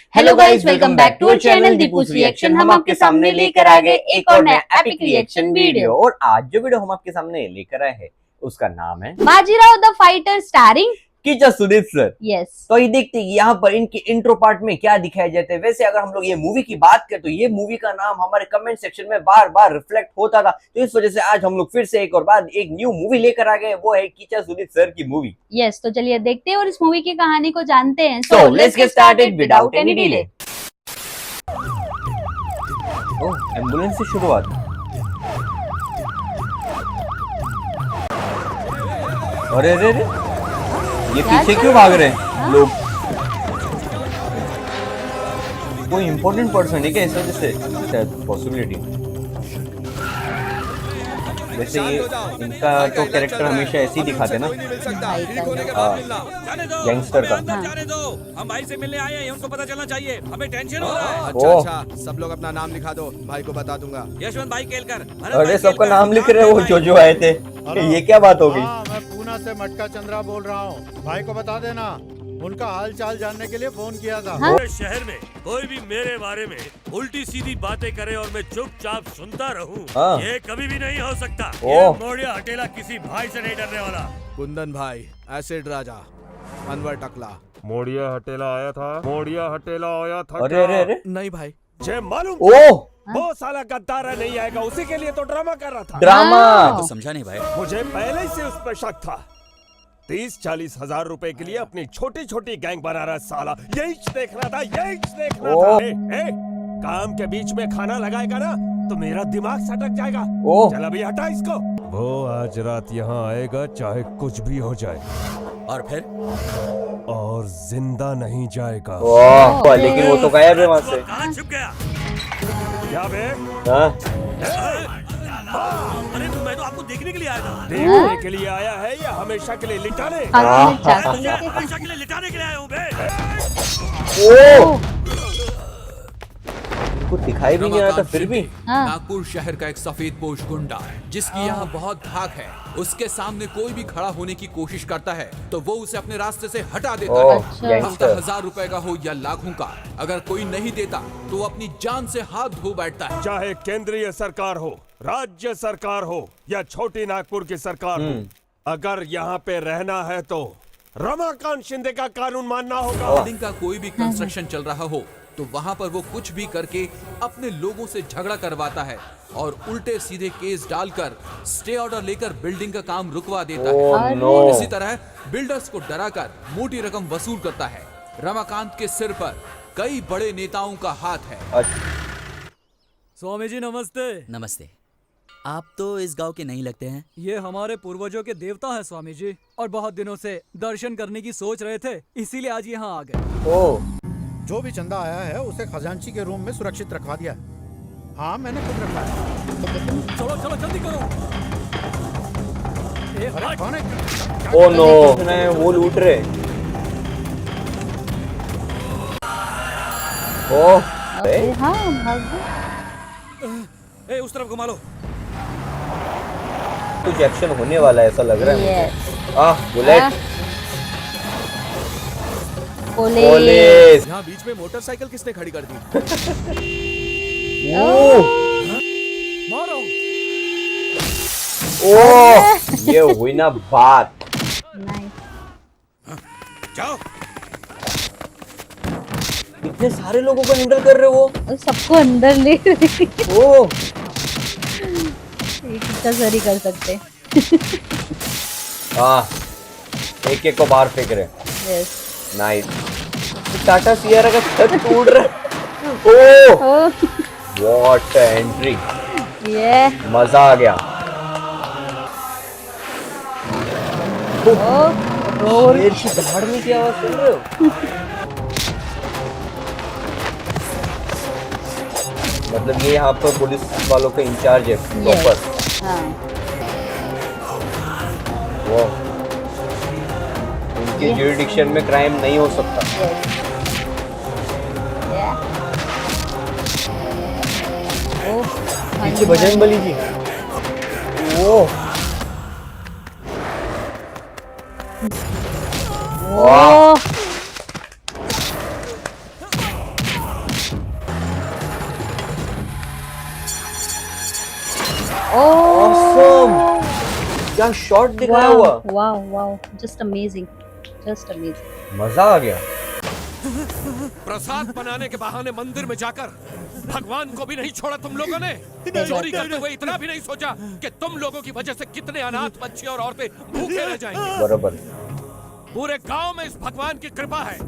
Hello guys, welcome back to our channel Deepu's reaction. हम आपके सामने लेकर आ गए एक और नया एपिक रिएक्शन वीडियो। और आज जो वीडियो हम आपके सामने लेकर आए हैं उसका नाम है Bajirao the fighter starring Kichcha Sudeep sir. Yes. तो ये देखते हैं यहाँ पर इनके इंट्रो पार्ट में क्या दिखाया जाता है। वैसे अगर हम लोग ये मूवी की बात करें तो ये मूवी का नाम हमारे कमेंट सेक्शन में बार बार रिफ्लेक्ट होता था, तो इस वजह से आज हम लोग फिर से एक और बार एक न्यू मूवी लेकर आ गए, वो है कीचा सुदीप सर की मूवी। यस, तो चलिए देखते हैं और इस मूवी की कहानी को जानते हैं। So let's get started without any delay। Ambulance से शुरुआत। अरे अरे अरे, ये पीछे क्यों भाग रहे हैं लोग? कोई इम्पोर्टेंट पर्सन है क्या इस वजह से? शायद पॉसिबिलिटी। वैसे ये इनका तो कैरेक्टर हमेशा ऐसे ही दिखाते ना, गैंगस्टर का। जाने दो, हम भाई से मिलने आए हैं, उनको पता चलना चाहिए, हमें टेंशन हो रहा है। अच्छा, सब लोग अपना नाम लिखा दो, भाई को बता दूंगा। यशवंत भाई केलकर। अरे सबका नाम लिख रहे हो जो आए थे, ये क्या बात हो गई? मैं पूना से मटका चंद्रा बोल रहा हूँ, भाई को बता देना, उनका हाल चाल जानने के लिए फोन किया था। पूरे शहर में कोई भी मेरे बारे में उल्टी सीधी बातें करे और मैं चुपचाप सुनता रहूं, ये कभी भी नहीं हो सकता। ये मोड़िया हटेला किसी भाई से नहीं डरने वाला। कुंदन भाई, एसिड राजा, अनवर टकला। मोड़िया हटेला आया था, मोड़िया हटेला आया था। अरे अरे अरे, नहीं भाई, जे मालूम वो साला गद्दार नहीं आएगा, उसी के लिए तो ड्रामा कर रहा था। ड्रामा तो समझा नहीं भाई, मुझे पहले से उस पर शक था। 30-40 हजार रुपए के लिए अपनी छोटी छोटी गैंग बना रहा साला, यही देखना था, यही देखना था। काम के बीच में खाना लगाएगा ना तो मेरा दिमाग सटक जाएगा। चल अभी हटा इसको। वो आज रात यहाँ आएगा चाहे कुछ भी हो जाए, और फिर और जिंदा नहीं जाएगा। लेकिन वो तो गायब है वहाँ से। कहाँ छुप गया? क्या बे? अरे तो मैं तो आपको देखने के लिए आया था। देखने के लिए आया है या हमेशा के लिए लिटाने? हमेशा के लिए लिटाने के लिए आया हूँ बे। कुछ दिखाई भी नहीं रहा था फिर भी। नागपुर शहर का एक सफेद पोश गुंडा जिसकी यहाँ बहुत धाक है, उसके सामने कोई भी खड़ा होने की कोशिश करता है तो वो उसे अपने रास्ते से हटा देता है। हफ्ता 1000 रुपए का हो या लाखों का, अगर कोई नहीं देता तो वो अपनी जान से हाथ धो बैठता है। चाहे केंद्रीय सरकार हो, राज्य सरकार हो या छोटी नागपुर की सरकार हो, अगर यहाँ पे रहना है तो रमाकांत शिंदे का कानून मानना होगा। बिल्डिंग का कोई भी कंस्ट्रक्शन चल रहा हो तो वहाँ पर वो कुछ भी करके अपने लोगों से झगड़ा करवाता है और उल्टे सीधे केस डालकर स्टे ऑर्डर लेकर बिल्डिंग का काम रुकवा देता है। इसी तरह बिल्डर्स को डराकर मोटी रकम वसूल करता है। रमाकांत के सिर पर कई बड़े नेताओं का हाथ है। स्वामी जी नमस्ते। नमस्ते। आप तो इस गांव के नहीं लगते हैं। ये हमारे पूर्वजों के देवता है स्वामी जी, और बहुत दिनों से दर्शन करने की सोच रहे थे, इसीलिए आज यहाँ आ गए। जो भी चंदा आया है उसे खजांची के रूम में सुरक्षित रखवा दिया है। हाँ, मैंने खुद रखा है। चलो चलो जल्दी करो। अरे कौन है? ओह नो, वो लूट रहे। उस तरफ घुमा लो। कुछ एक्शन होने वाला है ऐसा लग रहा है। Bullet, police. यहाँ बीच में मोटरसाइकिल किसने खड़ी कर दी? मारो। ये हुई ना बात। जाओ। इतने सारे लोगों को हैंडल कर रहे हो? सबको अंदर ले रहे। कितना सही कर सकते। एक एक को बाहर फेंक रहे। Yes, nice. टाटा सियारा का छत टूट रहा है। व्हाट एंट्री, मजा आ गया। शेर की दहाड़ने की आवाज सुन रहे हो? मतलब ये यहाँ पर पुलिस वालों का इंचार्ज है प्रॉपर। वो उनके ज्यूरिडिक्शन में क्राइम नहीं हो सकता। पीछे बजरंगबली जी। Awesome! क्या शॉट दिखाया हुआ, wow wow, just amazing, just amazing. मजा आ गया। प्रसाद बनाने के बहाने मंदिर में जाकर भगवान को भी नहीं छोड़ा तुम लोगों ने। चोरी करते हुए इतना भी नहीं सोचा कि तुम लोगों की वजह से कितने अनाथ बच्चे और औरतें भूखे रह जाएंगे। बराबर। पूरे गांव में इस भगवान की कृपा है,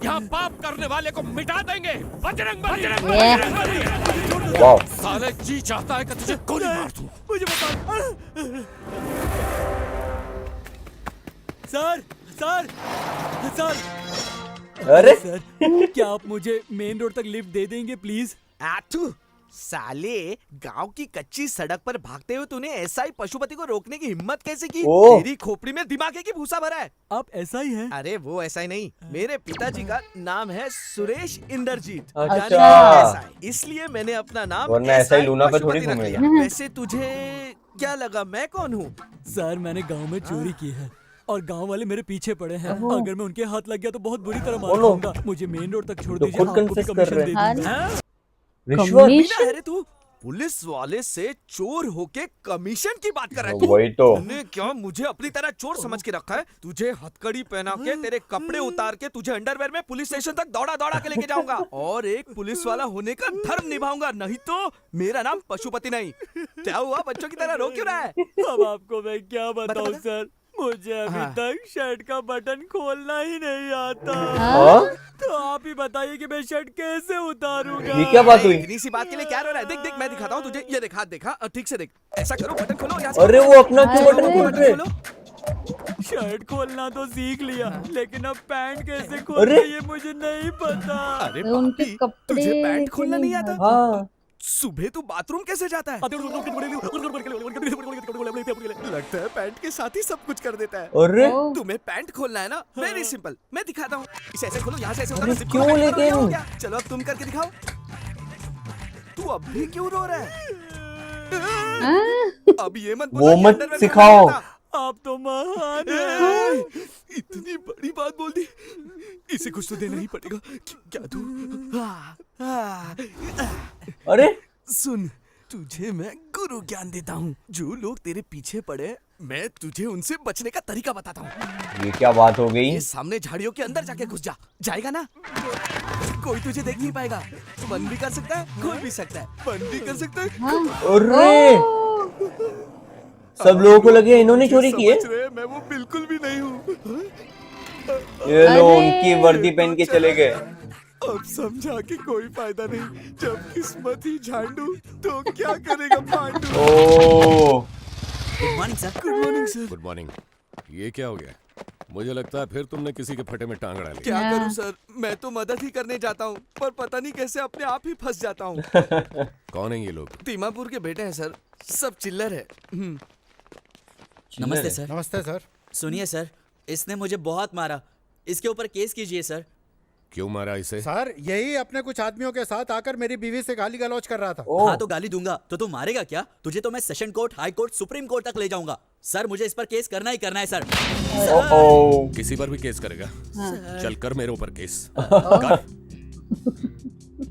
यहाँ पाप करने वाले को मिटा देंगे। बजरंग बली, बजरंग बली। वाह। साले जी चाहता है कि तुझे गोली मार दूं। मुझे बता। सर सर सर, अरे सर क्या आप मुझे मेन रोड तक लिफ्ट दे देंगे प्लीज? आठू साले, गांव की कच्ची सड़क पर भागते हुए तूने एसआई पशुपति को रोकने की हिम्मत कैसे की? ओह। तेरी खोपड़ी में दिमाग है कि भूसा भरा है? आप ऐसा ही है? अरे वो ऐसा ही नहीं, मेरे पिताजी का नाम है सुरेश इंद्रजीत, अच्छा। यानी कि SI। इसलिए मैंने अपना नाम वरना ऐसा ही SI लूना पे थोड़ी पशुपति रख घूमेगा। लिया। वैसे तुझे क्या लगा मैं कौन हूँ? सर मैंने गांव में चोरी की है और गांव वाले मेरे पीछे पड़े हैं। अगर मैं उनके हाथ लग गया तो बहुत बुरी तरह मार ओह नो। खाऊंगा। मुझे मेन रोड तक छोड़ तो दीजिए, खुद आपको भी confess कर कमीशन रहे दे हैं। दूंगा। हाँ। रिश्वत। बिना है रे तू, पुलिस वाले से चोर होके कमीशन की बात कर रहा है तू? वही तो। तूने क्या मुझे अपनी तरह चोर समझ के रखा है? तुझे हथकड़ी पहना के, तेरे कपड़े उतार के, तुझे अंडरवेयर में पुलिस स्टेशन तक दौड़ा दौड़ा के लेके जाऊंगा और एक पुलिस वाला होने का धर्म निभाऊंगा। नहीं तो मेरा नाम पशुपति नहीं। क्या हुआ, बच्चों की तरह रो क्यों रहा है? अब आपको मैं क्या बताऊं बता। सर, मुझे अभी हाँ। तक शर्ट का बटन खोलना ही नहीं आता। हाँ? तो आप ही बताइए कि मैं शर्ट कैसे उतारूंगा? ये क्या बात हुई? इतनी सी बात के लिए क्या रो रहा है? देख देख मैं दिखाता हूँ तुझे। ये देखा देखा, ठीक से देख। ऐसा करो, बटन खोलो यहाँ से। अरे वो अपना क्यों बटन खोल रहे? खोलो। शर्ट खोलना तो सीख लिया, लेकिन अब पैंट कैसे अरे! खोलना ये मुझे नहीं पता। अरे उनके पापी, कपड़े तुझे पैंट खोलना नहीं आता? हाँ। सुबह तू बाथरूम कैसे जाता है? लगता है पैंट के साथ ही सब कुछ कर देता है। अरे तुम्हें पैंट खोलना है ना? वेरी सिंपल, मैं दिखाता हूँ। इसे ऐसे खोलो, यहाँ से ऐसे होता अरे है, zip क्यों खोलो, लेकिन? ये हो गया। चलो अब तुम करके दिखाओ। तू अब भी क्यों रो रहा है? अब ये मत वो बोलना कि मत अंडरवेयर सिखाओ। में नहीं आता। आप तो महान हैं। इतनी बड़ी बात बोल दी, इसे कुछ तो देना ही पड़ेगा। क्या दूं? अरे सुन, तुझे मैं गुरु ज्ञान देता हूँ। जो लोग तेरे पीछे पड़े, मैं तुझे उनसे बचने का तरीका बताता हूँ। ये क्या बात हो गई? ये सामने झाड़ियों के अंदर जाके घुस जा, जाएगा ना? कोई तुझे देख नहीं पाएगा। बंद भी कर सकता है, खोल भी सकता है, बंद भी कर सकता है। अरे सब लोगों को लगे इन्होंने चोरी की है। समझ रहे, मैं वो बिल्कुल भी नहीं हूँ। ये लो अरे! उनकी वर्दी पहन के चले गए। अब समझा कि कोई फायदा नहीं। जब किस्मत ही झांडू तो क्या करेगा पांडू? Oh good morning sir. Good morning sir. Good morning. ये क्या हो गया? मुझे लगता है फिर तुमने किसी के फटे में टांग डाली। क्या हाँ। करूं सर, मैं तो मदद ही करने जाता हूं, पर पता नहीं कैसे अपने आप ही फंस जाता हूं। कौन है ये लोग? दीमापुर के बेटे हैं सर, सब चिल्लर है। नमस्ते सर। नमस्ते सर। सुनिए सर, इसने मुझे बहुत मारा, इसके ऊपर केस कीजिए सर। क्यों मारा इसे? सर यही अपने कुछ आदमियों के साथ आकर मेरी बीवी से गाली गलौज कर रहा था। ओ हाँ तो गाली दूंगा, तो तू मारेगा क्या? तुझे तो मैं session court, high court, supreme court तक ले जाऊंगा। सर मुझे इस पर केस करना ही करना है सर। ओ किसी पर भी केस करेगा? चल कर मेरे ऊपर केस।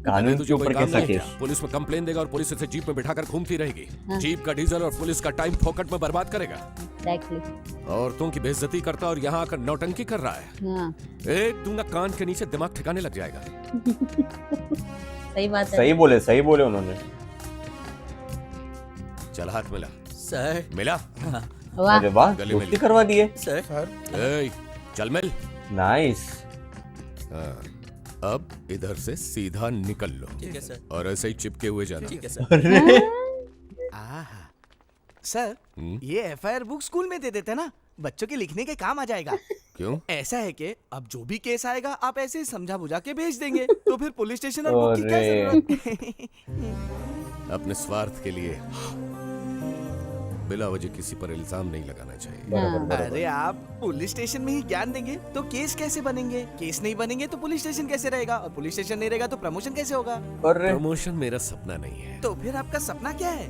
कानून तुझे के कोई ऊपर काम कैसा नहीं केस? किया। पुलिस में कंप्लेन देगा और पुलिस इसे जीप में बिठाकर घूमती रहेगी। जीप का डीजल और पुलिस का टाइम फोकट में बर्बाद करेगा। एग्जैक्टली। औरतों की बेइज्जती करता और यहाँ आकर नौटंकी कर रहा है। हाँ, एक दूंगा कान के नीचे, दिमाग ठिकाने लग जाएगा। सही बात है। सही बोले उन्होंने। चल हाथ मिला। सर मिला? वाह, अरे वाह गले में दोस्ती करवा दिए। सर सर ए, चल मिल। नाइस। हाँ, अब इधर से सीधा निकल लो ठीक है सर। और ऐसे ही चिपके हुए जाना। ठीक है सर। अरे सर, ये एफआईआर बुक स्कूल में दे देते ना, बच्चों के लिखने के काम आ जाएगा। क्यों? ऐसा है कि अब जो भी केस आएगा आप ऐसे ही समझा बुझा के भेज देंगे, तो फिर पुलिस स्टेशन और बुक की क्या अरे। जरूरत? अपने स्वार्थ के लिए बिला वजह किसी पर इल्जाम नहीं लगाना चाहिए। बराबर अरे आप पुलिस स्टेशन में ही ज्ञान देंगे तो केस कैसे बनेंगे? केस नहीं बनेंगे तो पुलिस स्टेशन कैसे रहेगा? और पुलिस स्टेशन नहीं रहेगा तो प्रमोशन कैसे होगा? अरे प्रमोशन मेरा सपना नहीं है। तो फिर आपका सपना क्या है?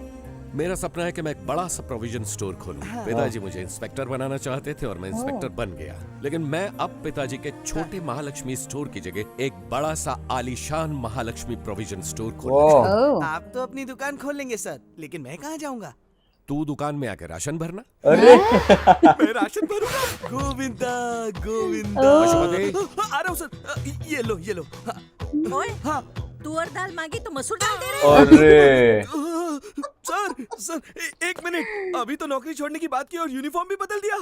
मेरा सपना है कि मैं एक बड़ा सा प्रोविजन स्टोर खोलूं। पिताजी मुझे इंस्पेक्टर बनाना चाहते थे और मैं इंस्पेक्टर बन गया। लेकिन मैं अब पिताजी के छोटे महालक्ष्मी स्टोर की जगह एक बड़ा सा आलीशान महालक्ष्मी प्रोविजन स्टोर खोलूं। वाह ओह, आप तो अपनी दुकान खोल लेंगे सर, लेकिन मैं कहाँ जाऊंगा? तू दुकान में आके राशन भरना। अरे मैं राशन भरूंगा। गोविंदा गोविंदा। पशुपति आ रहा हूँ सर। ये लो ये लो। ओए, हाँ तुअर दाल मांगी तो मसूर दाल दे रहे अरे सर एक मिनट, अभी तो नौकरी छोड़ने की बात की और यूनिफॉर्म भी बदल दिया।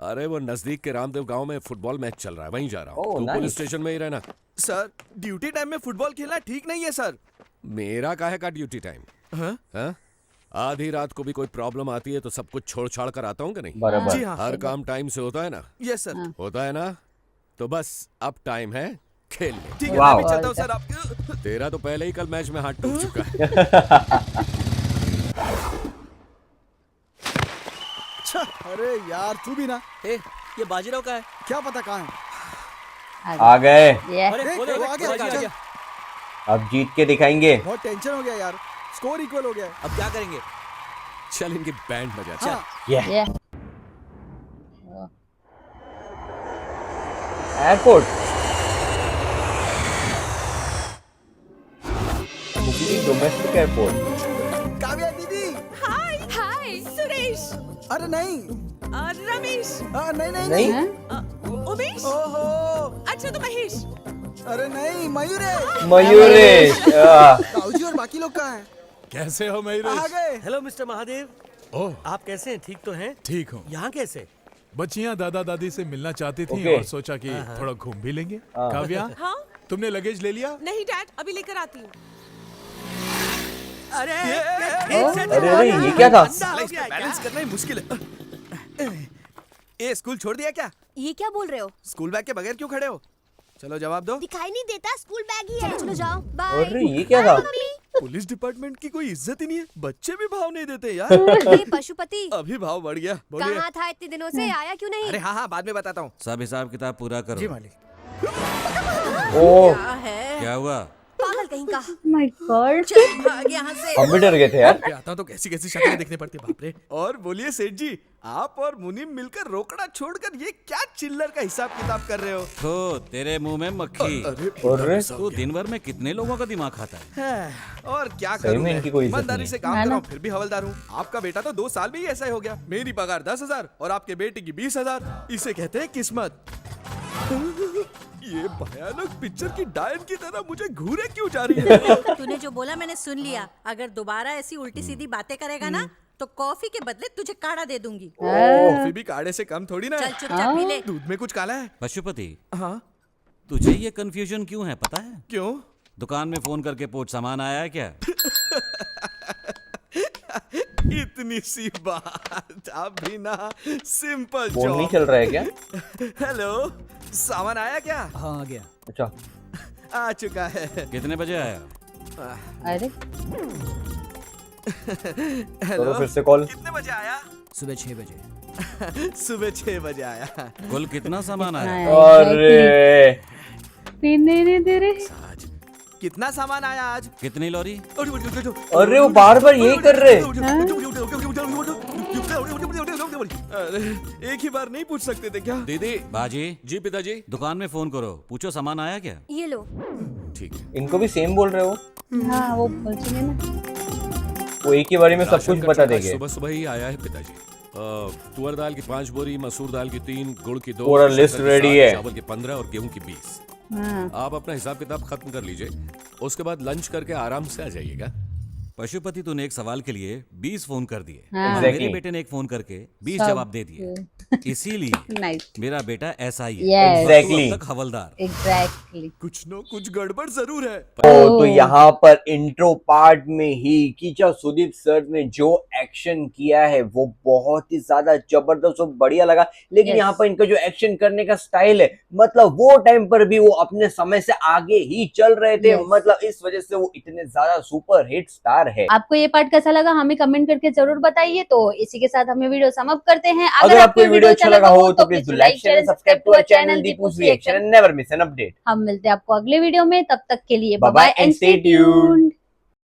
अरे वो नजदीक के रामदेव गांव में फुटबॉल मैच चल रहा है, वहीं जा रहा हूँ। ओह, तू नाइस। पुलिस स्टेशन में ही रहना। सर ड्यूटी टाइम में फुटबॉल खेलना ठीक नहीं है सर। मेरा काहे का ड्यूटी टाइम? हाँ? हाँ? आधी रात को भी कोई प्रॉब्लम आती है तो सब कुछ छोड़ छाड़ कर आता हूँ कि नहीं? जी बराबर। हाँ हर काम टाइम से होता है ना? Yes sir. होता है ना? तो बस अब टाइम है खेलने। ठीक है, वाह। मैं भी चलता हूँ सर। आप तेरा तो पहले ही कल मैच में हाथ टूट चुका है। अरे यार तू भी ना। ये बाजीराव का है। क्या पता कहाँ है। आ गए। अरे वो आ गया, चल। अब जीत के दिखाएंगे। बहुत टेंशन हो गया यार, स्कोर इक्वल हो गया है। अब क्या करेंगे? चल इनकी बैंड बजा। चल। हाँ। ये एयरपोर्ट डोमेस्टिक एयरपोर्ट। काव्या दीदी। हाय हाय सुरेश, अरे नहीं। रमेश, नहीं नहीं नहीं उमेश, ओहो। अच्छा तो महेश। अरे नहीं, मयूरेश। मयूरेश। ताऊजी और बाकी लोग कहाँ हैं? कैसे हो आ मयूरेश? गए। हेलो मिस्टर महादेव, ओह आप कैसे हैं? ठीक तो हैं? ठीक हूँ। यहाँ कैसे? बच्चियाँ दादा दादी से मिलना चाहती थी ओके। और सोचा कि थोड़ा घूम भी लेंगे। काव्या हाँ तुमने लगेज ले लिया? नहीं डैड, अभी लेकर आती हूँ। अरे अरे ये क्या था? बैलेंस करना ही मुश्किल है। ए स्कूल छोड़ दिया क्या? ये क्या बोल रहे हो? स्कूल बैग के बगैर क्यों खड़े हो? चलो जवाब दो। दिखाई नहीं देता, स्कूल बैग ही है। चलो जाओ, बाय। अरे ये क्या था? पुलिस डिपार्टमेंट की कोई इज्जत ही नहीं है। बच्चे भी भाव नहीं देते यार। अरे पशुपति, अभी भाव बढ़ गया। बोलिए। कहाँ था इतने दिनों से? आया क्यों नहीं? अरे हाँ हाँ बाद में बताता हूँ। सब हिसाब किताब पूरा करो। जी मालिक। ओ क्या है? क्या हुआ? पागल कहीं का। माय गॉड, चल भाग यहाँ से। हम भी डर गए थे यार। मैं आता हूँ तो कैसी कैसी शक्लें देखने पड़ती बाप रे। और बोलिए सेठ जी, आप और मुनीम मिलकर रोकड़ा छोड़कर ये क्या चिल्लर का हिसाब किताब कर रहे हो? तो तेरे मुंह में मक्खी। अरे तू दिन भर में कितने लोगों का दिमाग खाता है? और क्या सही करूं में मैं? इनकी कोई इज्जत ईमानदारी नहीं से है। काम कर रहा हूँ फिर भी हवलदार हूँ। आपका बेटा तो 2 साल में ही ऐसा ही हो गया। मेरी पगार 10,000 और आपके बेटे की 20,000। इसे कहते हैं किस्मत। ये भयानक पिक्चर की डायन की तरह मुझे घूरे क्यों जा रही है? तूने जो बोला मैंने सुन लिया। अगर दोबारा ऐसी उल्टी सीधी बातें करेगा ना तो कॉफी के बदले तुझे काढ़ा दे दूंगी। कॉफी भी काढ़े से कम थोड़ी ना चल है। चुपचाप पी ले। दूध में कुछ काला है। पशुपति, हाँ तुझे ये कंफ्यूजन क्यों है पता है? क्यों? दुकान में फोन करके पूछ सामान आया है क्या? इतनी सी बात। आप भी ना सिंपल फोन नहीं जॉब। चल रहा है क्या? हेलो, सामान आया क्या? हाँ आ गया। अच्छा आ चुका है। कितने बजे आया? अरे करो फिर से कॉल। कितने बजे आया? सुबह 6 बजे। सुबह 6 बजे आया। कुल कितना सामान आया? अरे पीने नहीं दे रहे। कितना सामान आया आज? कितनी लॉरी? अरे वो बार बार यही कर रहे। अरे एक ही बार नहीं पूछ सकते थे क्या? दीदी। बाजी, जी पिताजी। दुकान में फोन करो, पूछो सामान आया क्या? ये लो। ठीक है। इनको भी सेम बोल रहे हो? हाँ वो बोल चुके ना। वो एक ही बारी में सब राशन कुछ का बता चक्का देंगे। सुबह सुबह ही आया है पिताजी। तुअर दाल की 5 बोरी, मसूर दाल की 3, गुड़ की 2, पूरा लिस्ट रेडी है। चावल की 15 और गेहूं की 20। हाँ आप अपना हिसाब किताब खत्म कर लीजिए, उसके बाद लंच करके आराम से आ जाइएगा। पशुपति, तूने एक सवाल के लिए 20 फोन कर दिए। हाँ। और मेरे Exactly. बेटे ने एक फोन करके 20 सब जवाब दे दिए। इसीलिए नाइस, मेरा बेटा ऐसा ही Yes. है। और तू Exactly. अब तक हवलदार। एग्जैक्टली। कुछ न कुछ गड़बड़ जरूर है। तो यहाँ पर इंट्रो पार्ट में ही कीचा सुदीप सर ने जो एक्शन किया है वो बहुत ही ज्यादा जबरदस्त और बढ़िया लगा। लेकिन Yes. यहाँ पर इनका जो एक्शन करने का स्टाइल है, मतलब वो टाइम पर भी वो अपने समय से आगे ही चल रहे थे। Yes. मतलब इस वजह से वो इतने ज्यादा सुपर हिट स्टार है। आपको ये पार्ट कैसा लगा हमें कमेंट करके जरूर बताइए। तो इसी के साथ हमें वीडियो समाप्त करते हैं। अगर आपको ये वीडियो अच्छा लगा हो तो please like share subscribe to our channel Deepu's reaction and never miss an update. हम मिलते हैं आपको अगले वीडियो में, तब तक के लिए Bye bye bye and and stay stay tuned. Tuned.